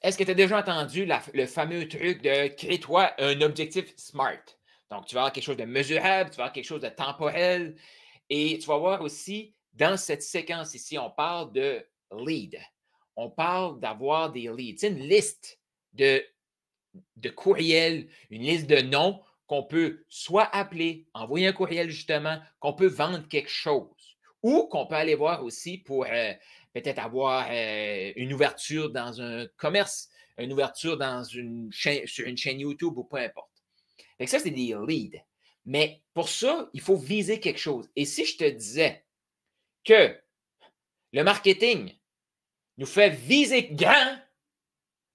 Est-ce que tu as déjà entendu le fameux truc de crée-toi un objectif SMART? Donc, tu vas avoir quelque chose de mesurable, tu vas avoir quelque chose de temporel et tu vas voir aussi dans cette séquence ici, on parle de lead. On parle d'avoir des leads. C'est une liste de, de courriels, une liste de noms qu'on peut soit appeler, envoyer un courriel justement, qu'on peut vendre quelque chose ou qu'on peut aller voir aussi pour peut-être avoir une ouverture dans un commerce, une ouverture dans sur une chaîne YouTube ou peu importe. Fait que ça, c'est des leads. Mais pour ça, il faut viser quelque chose. Et si je te disais que le marketing nous fait viser grand,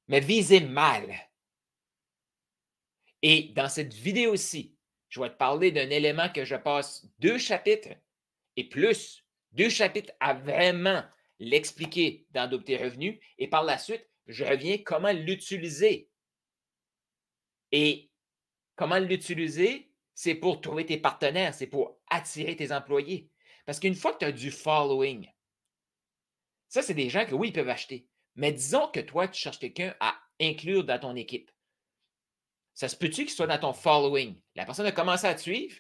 mais viser mal. Et dans cette vidéo-ci, je vais te parler d'un élément que je passe 2 chapitres et plus, 2 chapitres à vraiment l'expliquer dans Double tes revenus. Et par la suite, je reviens comment l'utiliser. Et comment l'utiliser, c'est pour trouver tes partenaires, c'est pour attirer tes employés. Parce qu'une fois que tu as du following, ça, c'est des gens que oui, ils peuvent acheter. Mais disons que toi, tu cherches quelqu'un à inclure dans ton équipe. Ça se peut-tu qu'il soit dans ton following? La personne a commencé à te suivre,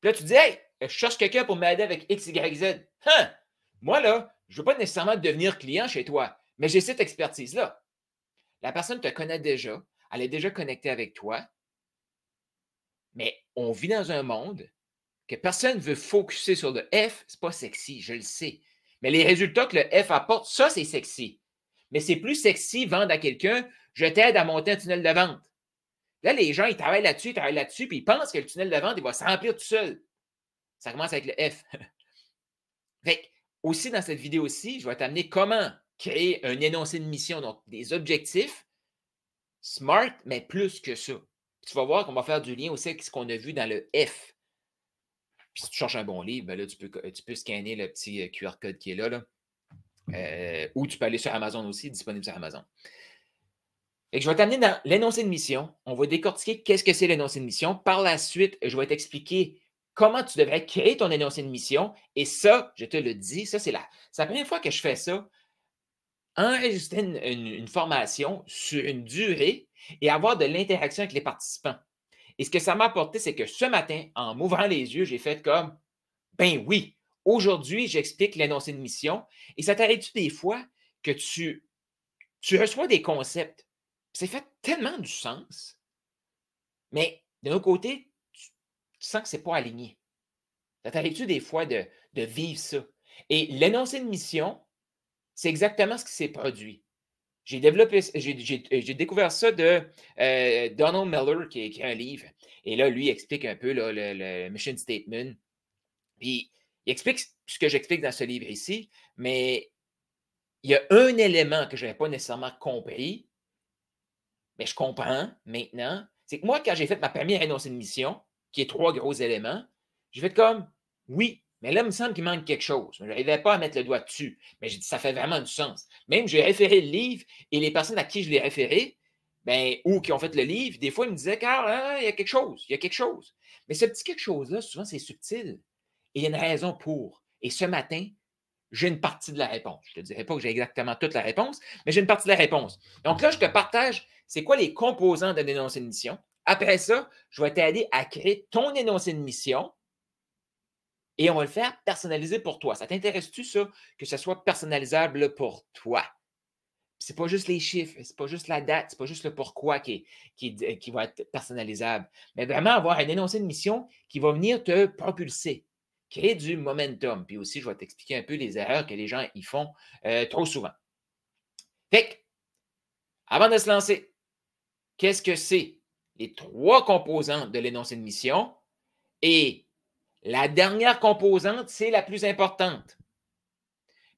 puis là, tu dis, hey, je cherche quelqu'un pour m'aider avec X, Y, Z. Hein? Moi, là, je ne veux pas nécessairement devenir client chez toi, mais j'ai cette expertise-là. La personne te connaît déjà, elle est déjà connectée avec toi, mais on vit dans un monde que personne ne veut focuser sur le F, c'est pas sexy, je le sais. Mais les résultats que le F apporte, ça, c'est sexy. Mais c'est plus sexy vendre à quelqu'un, je t'aide à monter un tunnel de vente. Là, les gens, ils travaillent là-dessus, puis ils pensent que le tunnel de vente, il va se remplir tout seul. Ça commence avec le F. Fait que, aussi, dans cette vidéo-ci, je vais t'amener comment créer un énoncé de mission, donc des objectifs SMART, mais plus que ça. Puis tu vas voir qu'on va faire du lien aussi avec ce qu'on a vu dans le F. Puis si tu cherches un bon livre, ben là, tu peux scanner le petit QR code qui est là. Ou tu peux aller sur Amazon aussi, disponible sur Amazon. Et je vais t'amener dans l'énoncé de mission. On va décortiquer qu'est-ce que c'est l'énoncé de mission. Par la suite, je vais t'expliquer comment tu devrais créer ton énoncé de mission. Et ça, je te le dis, ça, c'est la première fois que je fais ça. Enregistrer une formation sur une durée et avoir de l'interaction avec les participants. Et ce que ça m'a apporté, c'est que ce matin, en m'ouvrant les yeux, j'ai fait comme, ben oui, aujourd'hui, j'explique l'énoncé de mission. Et ça t'arrive-tu des fois que tu reçois des concepts, ça fait tellement du sens, mais d'un autre côté, tu sens que ce n'est pas aligné. Ça t'arrive-tu des fois de vivre ça? Et l'énoncé de mission, c'est exactement ce qui s'est produit. J'ai découvert ça de Donald Miller qui a écrit un livre. Et là, lui, il explique un peu là, le mission statement. Puis, il explique ce que j'explique dans ce livre ici, mais il y a un élément que je n'avais pas nécessairement compris, mais je comprends maintenant. C'est que moi, quand j'ai fait ma première énoncé de mission, qui est 3 gros éléments, j'ai fait comme oui, mais là, il me semble qu'il manque quelque chose. Je n'arrivais pas à mettre le doigt dessus. Mais j'ai dit, ça fait vraiment du sens. Même, j'ai référé le livre et les personnes à qui je l'ai référé, ben, ou qui ont fait le livre, des fois, ils me disaient, Carl, hein, il y a quelque chose, il y a quelque chose. Mais ce petit quelque chose-là, souvent, c'est subtil. Et il y a une raison pour. Et ce matin, j'ai une partie de la réponse. Je ne te dirai pas que j'ai exactement toute la réponse, mais j'ai une partie de la réponse. Donc là, je te partage c'est quoi les composants d'un énoncé de mission. Après ça, je vais t'aider à créer ton énoncé de mission et on va le faire personnalisé pour toi. Ça t'intéresse-tu, ça, que ce soit personnalisable pour toi? Ce n'est pas juste les chiffres, ce n'est pas juste la date, ce n'est pas juste le pourquoi qui va être personnalisable, mais vraiment avoir un énoncé de mission qui va venir te propulser, créer du momentum. Puis aussi, je vais t'expliquer un peu les erreurs que les gens y font trop souvent. Fait que, avant de se lancer, qu'est-ce que c'est? Les 3 composantes de l'énoncé de mission. Et la dernière composante, c'est la plus importante.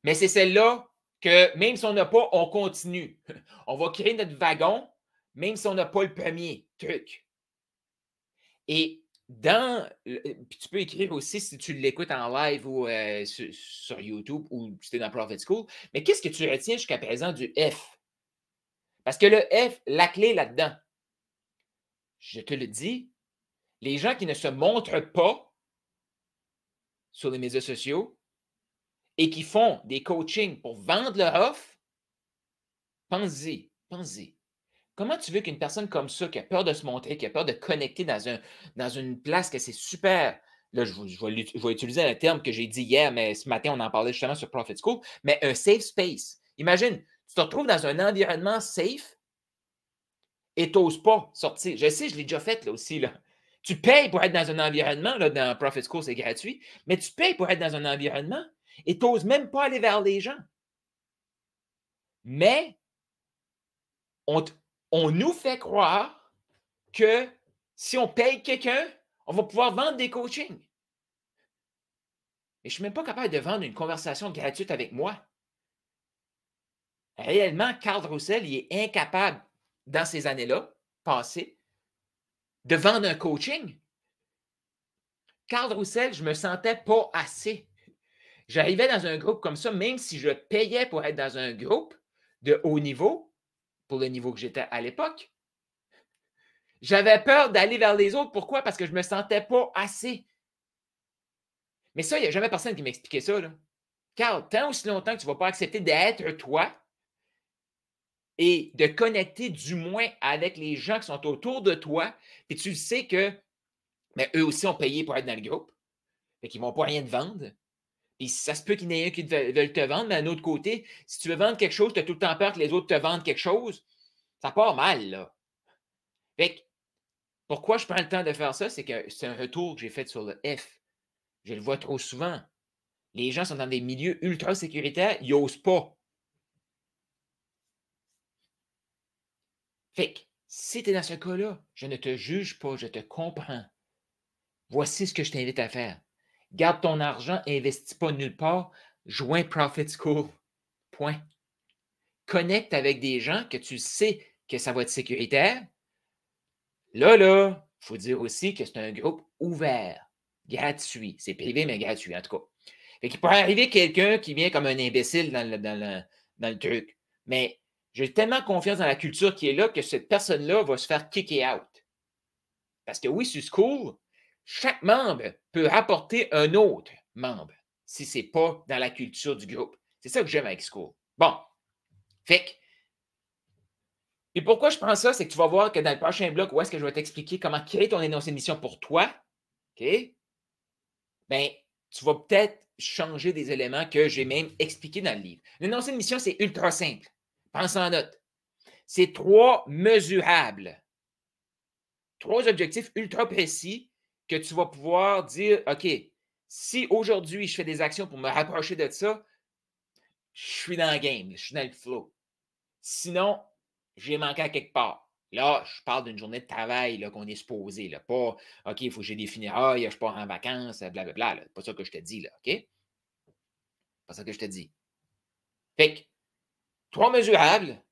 Mais c'est celle-là que même si on n'a pas, on continue. On va créer notre wagon, même si on n'a pas le premier truc. Et puis tu peux écrire aussi si tu l'écoutes en live ou sur YouTube ou si tu es dans Profit School, mais qu'est-ce que tu retiens jusqu'à présent du F? Parce que le F, la clé là-dedans, je te le dis, les gens qui ne se montrent pas sur les médias sociaux et qui font des coachings pour vendre leur offre, pense-y. Pense-y. Comment tu veux qu'une personne comme ça, qui a peur de se montrer, qui a peur de connecter dans une place que c'est super, là, je vais utiliser un terme que j'ai dit hier, mais ce matin, on en parlait justement sur Profit School, mais un safe space. Imagine, tu te retrouves dans un environnement safe et tu n'oses pas sortir. Je sais, je l'ai déjà fait là aussi. Là. Tu payes pour être dans un environnement, là, dans Profit School, c'est gratuit, mais tu payes pour être dans un environnement et tu n'oses même pas aller vers les gens. Mais on nous fait croire que si on paye quelqu'un, on va pouvoir vendre des coachings. Mais je ne suis même pas capable de vendre une conversation gratuite avec moi. Réellement, Carl Roussel, il est incapable, dans ces années-là, passées, de vendre un coaching. Carl Roussel, je ne me sentais pas assez. J'arrivais dans un groupe comme ça, même si je payais pour être dans un groupe de haut niveau, pour le niveau que j'étais à l'époque, j'avais peur d'aller vers les autres. Pourquoi? Parce que je ne me sentais pas assez. Mais ça, il n'y a jamais personne qui m'expliquait ça. Là. Carl, tant aussi longtemps que tu ne vas pas accepter d'être toi et de connecter du moins avec les gens qui sont autour de toi, puis tu sais que eux aussi ont payé pour être dans le groupe, fait qu'ils ne vont pas rien te vendre. Et ça se peut qu'il n'y ait un qui veulent te vendre, mais d'un autre côté, si tu veux vendre quelque chose, tu as tout le temps peur que les autres te vendent quelque chose, ça part mal, là. Fait que, pourquoi je prends le temps de faire ça? C'est que c'est un retour que j'ai fait sur le F. Je le vois trop souvent. Les gens sont dans des milieux ultra sécuritaires, ils n'osent pas. Fait que, si tu es dans ce cas-là, je ne te juge pas, je te comprends. Voici ce que je t'invite à faire. Garde ton argent, investis pas nulle part, joins Profit School. Point. Connecte avec des gens que tu sais que ça va être sécuritaire. Là, il faut dire aussi que c'est un groupe ouvert, gratuit. C'est privé, mais gratuit, en tout cas. Fait qu'il pourrait arriver quelqu'un qui vient comme un imbécile dans le truc. Mais j'ai tellement confiance dans la culture qui est là que cette personne-là va se faire kicker out. Parce que oui, sur School, chaque membre peut rapporter un autre membre si ce n'est pas dans la culture du groupe. C'est ça que j'aime avec School. Bon. Fait que, et pourquoi je prends ça, c'est que tu vas voir que dans le prochain bloc, où est-ce que je vais t'expliquer comment créer ton énoncé de mission pour toi, OK? Bien, tu vas peut-être changer des éléments que j'ai même expliqués dans le livre. L'énoncé de mission, c'est ultra simple. Pense en note. C'est 3 mesurables. 3 objectifs ultra précis que tu vas pouvoir dire, OK, si aujourd'hui je fais des actions pour me rapprocher de ça, je suis dans le game, je suis dans le flow. Sinon, j'ai manqué à quelque part. Là, je parle d'une journée de travail qu'on est supposé. Là, pas, OK, il faut que j'ai des funérailles, je pars en vacances, blablabla. C'est pas ça que je te dis, là, OK? Pas ça que je te dis. Fait que, 3 mesurables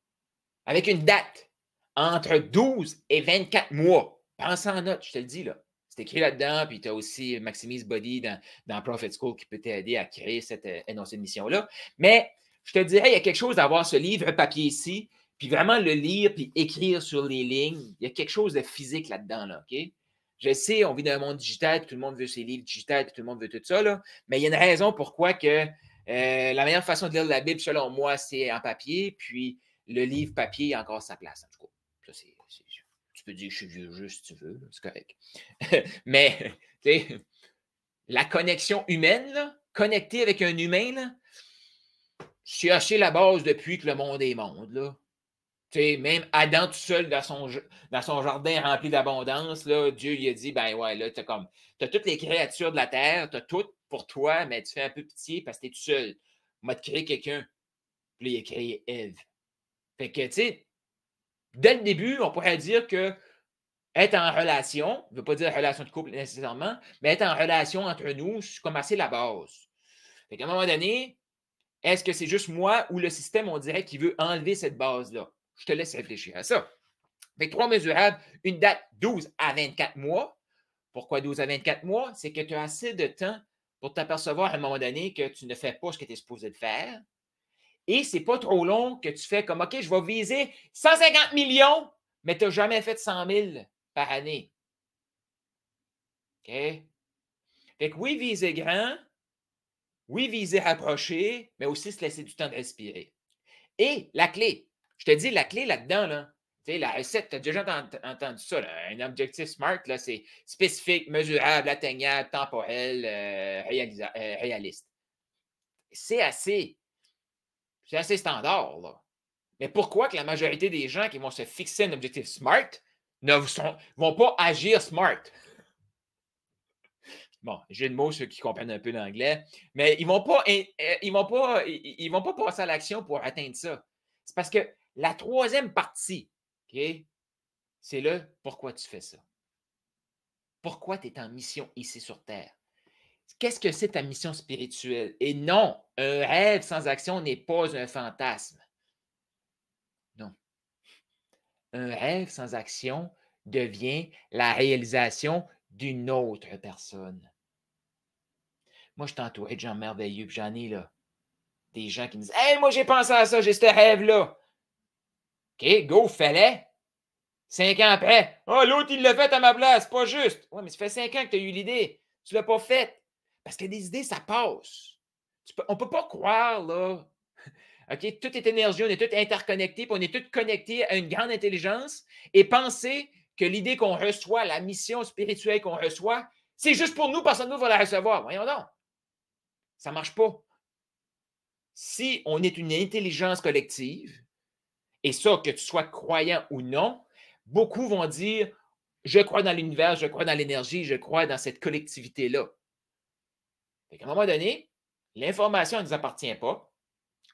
avec une date entre 12 et 24 mois. Pense en note, je te le dis, là. C'est écrit là-dedans, puis tu as aussi Maximise Body dans Profit School qui peut t'aider à créer cette énoncé de mission-là. Mais je te dirais, il y a quelque chose d'avoir ce livre papier ici, puis vraiment le lire, puis écrire sur les lignes. Il y a quelque chose de physique là-dedans, là, OK? Je sais, on vit dans un monde digital, puis tout le monde veut ses livres digitales, puis tout le monde veut tout ça, là, mais il y a une raison pourquoi que la meilleure façon de lire la Bible, selon moi, c'est en papier, puis le livre papier a encore sa place, en tout cas. Ça, tu peux dire que je suis vieux jeu si tu veux, c'est correct. Mais, tu sais, la connexion humaine, là, connecter avec un humain, là, c'est assez la base depuis que le monde est monde. Là. Tu sais, même Adam tout seul dans son jardin rempli d'abondance, là, Dieu lui a dit, ben ouais, là, tu as toutes les créatures de la terre, tu as tout pour toi, mais tu fais un peu pitié parce que tu es tout seul. On va te créer quelqu'un. Puis là, il a créé Ève. Fait que, tu sais, dès le début, on pourrait dire que être en relation, ne veut pas dire relation de couple nécessairement, mais être en relation entre nous, c'est comme assez la base. Fait qu'à un moment donné, est-ce que c'est juste moi ou le système, on dirait, qui veut enlever cette base-là? Je te laisse réfléchir à ça. Fait que 3 mesurables, une date 12 à 24 mois. Pourquoi 12 à 24 mois? C'est que tu as assez de temps pour t'apercevoir à un moment donné que tu ne fais pas ce que tu es supposé de faire. Et c'est pas trop long que tu fais comme, OK, je vais viser 150 millions, mais tu n'as jamais fait 100 000 par année. OK? Fait que oui, viser grand, oui, viser rapproché, mais aussi se laisser du temps de respirer. Et la clé, Je te dis, la clé là-dedans, là, tu sais, la recette, tu as déjà entendu ça, là, un objectif SMART, là, c'est spécifique, mesurable, atteignable, temporel, réaliste. C'est assez standard, là. Mais pourquoi que la majorité des gens qui vont se fixer un objectif SMART ne vont pas agir SMART? Bon, j'ai de mots, ceux qui comprennent un peu l'anglais, mais ils ne vont pas passer à l'action pour atteindre ça. C'est parce que la troisième partie, OK, c'est le pourquoi tu fais ça. Pourquoi tu es en mission ici sur Terre? Qu'est-ce que c'est ta mission spirituelle? Et non, un rêve sans action n'est pas un fantasme. Non. Un rêve sans action devient la réalisation d'une autre personne. Moi, je suis entouré de gens merveilleux, puis j'en ai là. Des gens qui me disent Hey, moi, j'ai pensé à ça, j'ai ce rêve-là. OK, go, fais-le. 5 ans après, oh, l'autre, il l'a fait à ma place, pas juste. Oui, mais ça fait 5 ans que tu as eu l'idée. Tu ne l'as pas faite. Parce que des idées, ça passe. On ne peut pas croire, là. OK, tout est énergie, on est tous interconnectés, puis on est tous connectés à une grande intelligence et penser que l'idée qu'on reçoit, la mission spirituelle qu'on reçoit, c'est juste pour nous, personne d'autre va la recevoir. Voyons donc. Ça ne marche pas. Si on est une intelligence collective, et ça, que tu sois croyant ou non, beaucoup vont dire je crois dans l'univers, je crois dans l'énergie, je crois dans cette collectivité-là. À un moment donné, l'information ne nous appartient pas.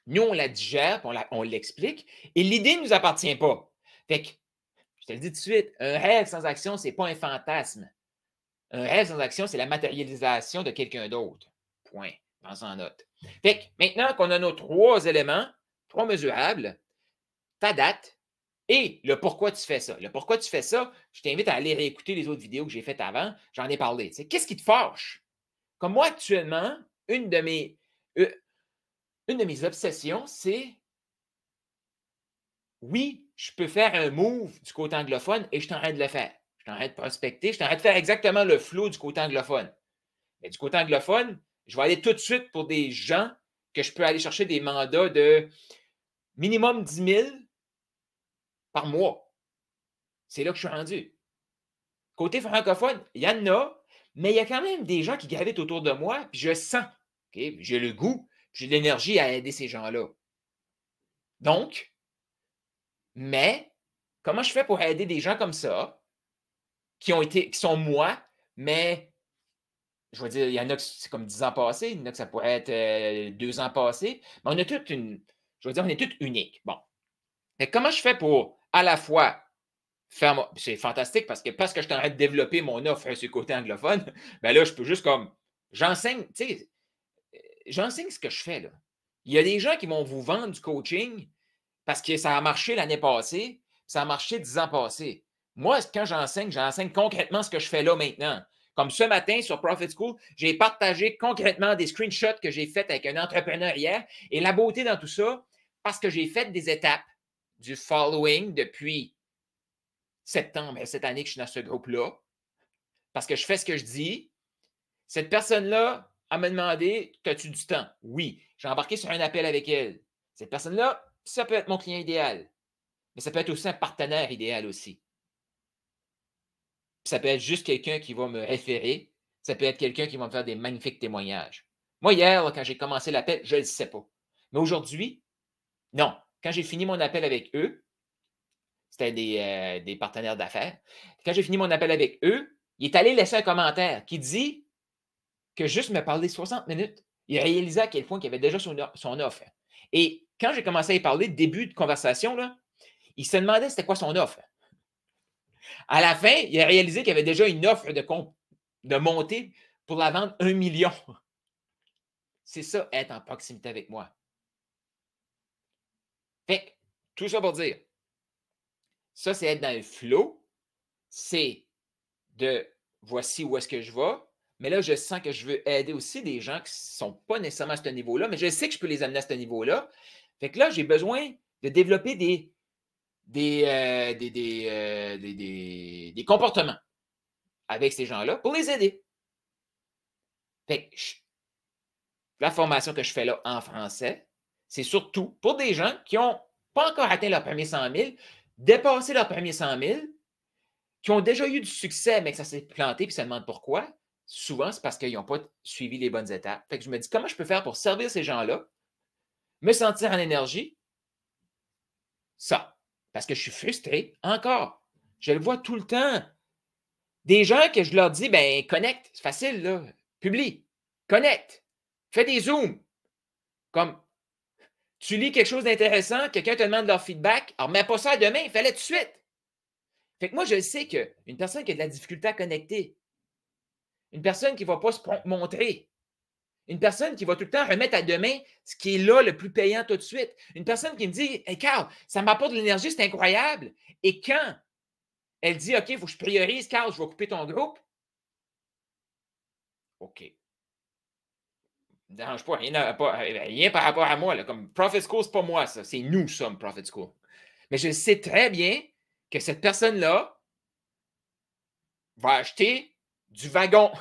Nous, on la digère, on l'explique, et l'idée ne nous appartient pas. Fait que, je te le dis tout de suite, un rêve sans action, ce n'est pas un fantasme. Un rêve sans action, c'est la matérialisation de quelqu'un d'autre. Point. Prends-en note. Fait que, maintenant qu'on a nos 3 éléments, 3 mesurables, ta date et le pourquoi tu fais ça. Le pourquoi tu fais ça, je t'invite à aller réécouter les autres vidéos que j'ai faites avant. J'en ai parlé. Qu'est-ce qui te fâche? Comme moi, actuellement, une de mes obsessions, c'est oui, je peux faire un move du côté anglophone et je t'arrête de le faire. Je t'arrête de prospecter, je t'arrête de faire exactement le flow du côté anglophone. Mais du côté anglophone, je vais aller tout de suite pour des gens que je peux aller chercher des mandats de minimum 10 000 par mois. C'est là que je suis rendu. Côté francophone, il y en a, mais il y a quand même des gens qui gravitent autour de moi, puis je sens, okay, j'ai le goût, j'ai de l'énergie à aider ces gens-là. Donc, mais comment je fais pour aider des gens comme ça, qui sont moi, mais je veux dire, il y en a que c'est comme 10 ans passés, il y en a que ça pourrait être 2 ans passés, mais on a toute je veux dire, on est tous uniques. Bon. Mais comment je fais pour à la fois c'est fantastique parce que je t'arrête de développer mon offre sur le côté anglophone, ben là, je peux juste comme. J'enseigne, tu sais, j'enseigne ce que je fais, là. Il y a des gens qui vont vous vendre du coaching parce que ça a marché l'année passée, ça a marché 10 ans passés. Moi, quand j'enseigne concrètement ce que je fais là maintenant. Comme ce matin sur Profit School, j'ai partagé concrètement des screenshots que j'ai faits avec un entrepreneur hier. Et la beauté dans tout ça, parce que j'ai fait des étapes du following depuis septembre cette année que je suis dans ce groupe-là, parce que je fais ce que je dis. Cette personne-là, elle m'a demandé as-tu du temps? Oui. J'ai embarqué sur un appel avec elle. Cette personne-là, ça peut être mon client idéal, mais ça peut être aussi un partenaire idéal aussi. Puis ça peut être juste quelqu'un qui va me référer. Ça peut être quelqu'un qui va me faire des magnifiques témoignages. Moi, hier, là, quand j'ai commencé l'appel, je ne le sais pas. Mais aujourd'hui, non. Quand j'ai fini mon appel avec eux, c'était des partenaires d'affaires. Quand j'ai fini mon appel avec eux, il est allé laisser un commentaire qui dit que juste me parler 60 minutes, il a réalisé à quel point il avait déjà son offre. Et quand j'ai commencé à y parler, début de conversation, là, il se demandait c'était quoi son offre. À la fin, il a réalisé qu'il y avait déjà une offre de montée pour la vendre 1 million. C'est ça, être en proximité avec moi. Fait que, tout ça pour dire, ça, c'est être dans le flow, c'est de voici où est-ce que je vais, mais là, je sens que je veux aider aussi des gens qui ne sont pas nécessairement à ce niveau-là, mais je sais que je peux les amener à ce niveau-là. Fait que là, j'ai besoin de développer des comportements avec ces gens-là pour les aider. Fait que la formation que je fais là en français, c'est surtout pour des gens qui ont pas encore atteint leurs premiers 100 000, dépassé leurs premiers 100 000, qui ont déjà eu du succès, mais que ça s'est planté, puis ça demande pourquoi. Souvent, c'est parce qu'ils n'ont pas suivi les bonnes étapes. Fait que je me dis, comment je peux faire pour servir ces gens-là, me sentir en énergie? Ça. Parce que je suis frustré, encore. Je le vois tout le temps. Des gens que je leur dis, ben connecte, c'est facile, là. Publie, connecte, fais des zooms. Comme, tu lis quelque chose d'intéressant, quelqu'un te demande leur feedback, alors mets pas ça à demain, fais-le tout de suite. Fait que moi, je sais qu'une personne qui a de la difficulté à connecter, une personne qui ne va pas se montrer, une personne qui va tout le temps remettre à demain ce qui est là le plus payant tout de suite, une personne qui me dit, hey Carl, ça m'apporte de l'énergie, c'est incroyable. Et quand elle dit, OK, il faut que je priorise, Carl, je vais couper ton groupe. OK. Ne dérange pas, rien par rapport à moi. Là. Comme Profit School, ce n'est pas moi, ça. C'est nous sommes Profit School. Mais je sais très bien que cette personne-là va acheter du wagon.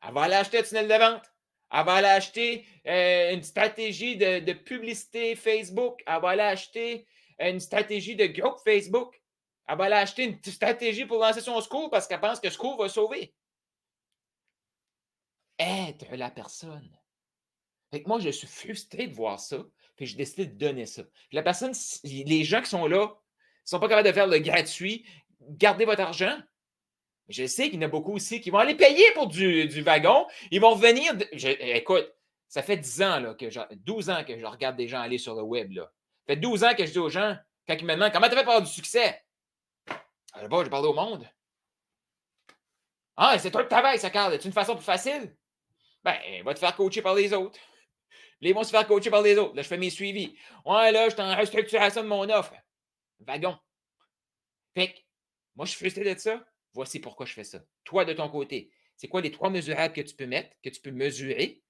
Elle va aller acheter un tunnel de vente. Elle va aller acheter une stratégie de publicité Facebook. Elle va aller acheter une stratégie de groupe Facebook. Elle va aller acheter une stratégie pour lancer son school parce qu'elle pense que school va sauver. Être la personne. Fait que moi, je suis frustré de voir ça. Puis j'ai décidé de donner ça. La personne, les gens qui sont là, ne sont pas capables de faire le gratuit. Gardez votre argent. Je sais qu'il y en a beaucoup aussi qui vont aller payer pour du wagon. Ils vont venir. Écoute, ça fait 10 ans, là, 12 ans que je regarde des gens aller sur le web. Là. Ça fait 12 ans que je dis aux gens, quand ils me demandent comment tu fait pour avoir du succès, je vais parler au monde. Ah, c'est toi le travail, ça, Carl. C'est une façon plus facile? Ben, va te faire coacher par les autres. Les vont se faire coacher par les autres. Là, je fais mes suivis. Ouais, là, je suis en restructuration de mon offre. Wagon. Fait que, moi, je suis frustré de ça. Voici pourquoi je fais ça. Toi, de ton côté, c'est quoi les 3 mesurables que tu peux mettre, que tu peux mesurer?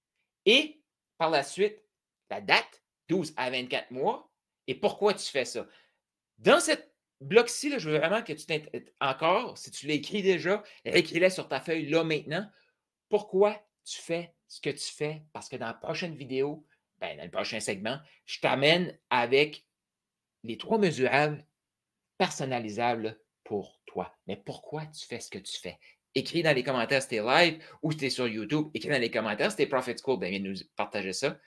Et par la suite, la date, 12 à 24 mois, et pourquoi tu fais ça? Dans cette bloc-ci, là, je veux vraiment que tu encore, si tu l'as écrit déjà, écris-le sur ta feuille là maintenant. Pourquoi tu fais ce que tu fais? Parce que dans la prochaine vidéo, ben, dans le prochain segment, je t'amène avec les 3 mesurables personnalisables pour toi. Mais pourquoi tu fais ce que tu fais? Écris dans les commentaires si tu es live ou si tu es sur YouTube. Écris dans les commentaires si tu es Profit School. Ben, viens nous partager ça.